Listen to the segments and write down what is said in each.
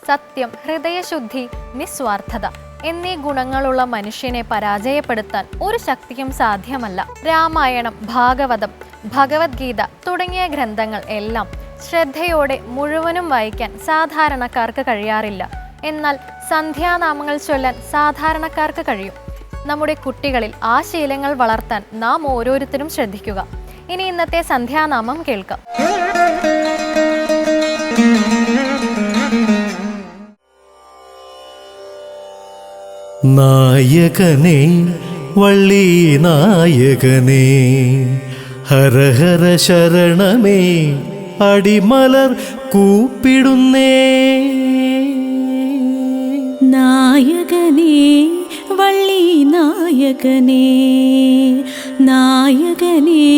സത്യം, ഹൃദയശുദ്ധി, നിസ്വാർത്ഥത എന്നീ ഗുണങ്ങളുള്ള മനുഷ്യനെ പരാജയപ്പെടുത്താൻ ഒരു ശക്തിയും സാധ്യമല്ല. രാമായണം, ഭാഗവതം, ഭഗവത്ഗീത തുടങ്ങിയ ഗ്രന്ഥങ്ങൾ എല്ലാം ശ്രദ്ധയോടെ മുഴുവനും വായിക്കാൻ സാധാരണക്കാർക്ക് കഴിയാറില്ല. എന്നാൽ സന്ധ്യാനാമങ്ങൾ ചൊല്ലാൻ സാധാരണക്കാർക്ക് കഴിയും. നമ്മുടെ കുട്ടികളിൽ ആ ശീലങ്ങൾ വളർത്താൻ നാം ഓരോരുത്തരും ശ്രദ്ധിക്കുക. ഇനി ഇന്നത്തെ സന്ധ്യാനാമം കേൾക്കാം. നായകനേ വള്ളി നായകനേ, ഹര ഹര ശരണമേ, അടിമലർ കൂപ്പിടുന്നേ. നായകനേ വള്ളി നായകനേ, നായകനേ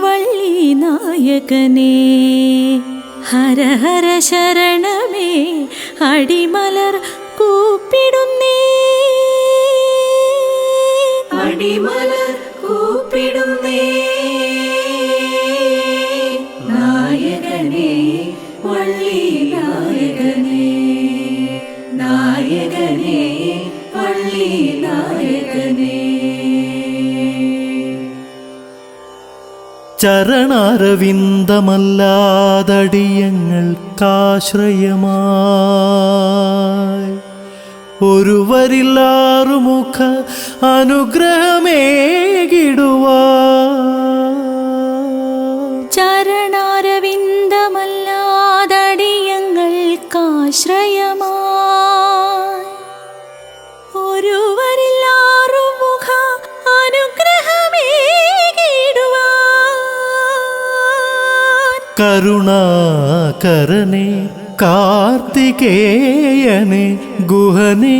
വള്ളി നായകനേ, ഹര ഹര ശരണമേ, അടിമലർ കൂപ്പിടുന്നേ. അടിമലർ കൂപ്പിടുന്നേ. നായകനേ വള്ളി നായകനേ, നായകനേ വള്ളി നായകനേ. ചരണാരവിന്ദമല്ലാതടിയങ്ങൾക്കാശ്രയമായി ഒരുവരില്ലാറുമുഖ അനുഗ്രഹമേകിടുവാൻ. ചരണാരവിന്ദമല്ലാതടിയങ്ങൾക്കാശ്രയമായി ഒരുവരില്ലാറുമുഖ അനുഗ്രഹമേകിടുവാൻ. കരുണാകരനെ കാർത്തികേയനെ ഗുഹനെ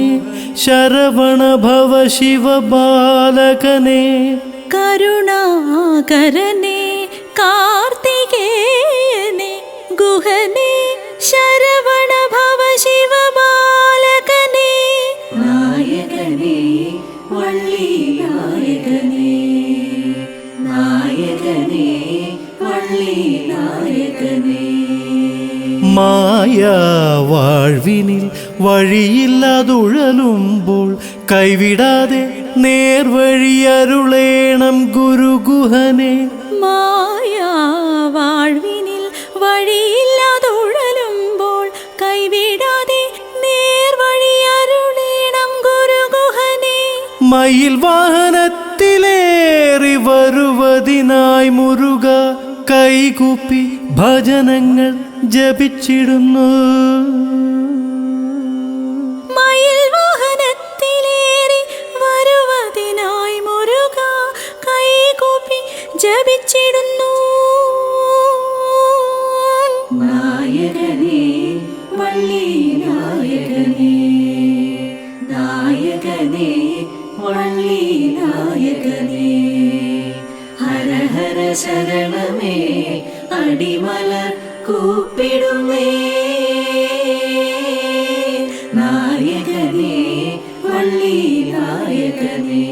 ശരവണ ഭവ ശിവബാലകനെ. കരുണാകരനെ കാർത്തികേയനെ ഗുഹനെ ശരവണ ഭവ ശിവബാലകനെ. നായകനേ വള്ളി നായകനേ, നായകനേ വള്ളി നായകനേ. മായാവാഴ്വിനിൽ വഴിയില്ലാതുഴലുമ്പോൾ കൈവിടാതെ നേർവഴിയരുളേണം ഗുരുഗുഹനെ. മായാവാഴ്വിനിൽ വഴിയില്ലാതുഴലുമ്പോൾ കൈവിടാതെ നേർവഴിയരുളേണം ഗുരുഗുഹനെ. മയിൽ വാഹനത്തിലേറി വരുവതിനായി മുരുക കൈകൂപ്പി ഭജനങ്ങൾ ജപിച്ചിടുന്നു. മയിൽ വാഹനത്തിലേറി വരുവതിനായി മുരുക കൈകൂപ്പി ജപിച്ചിടുന്നു. നായകനേ വള്ളി നായകനേ, നായകനേ വള്ളി നായകനേ, ഹര ഹര ശരണമേ, അടിമലർ കൂപ്പിടുന്നേ. നായകനേ വള്ളി നായകനേ.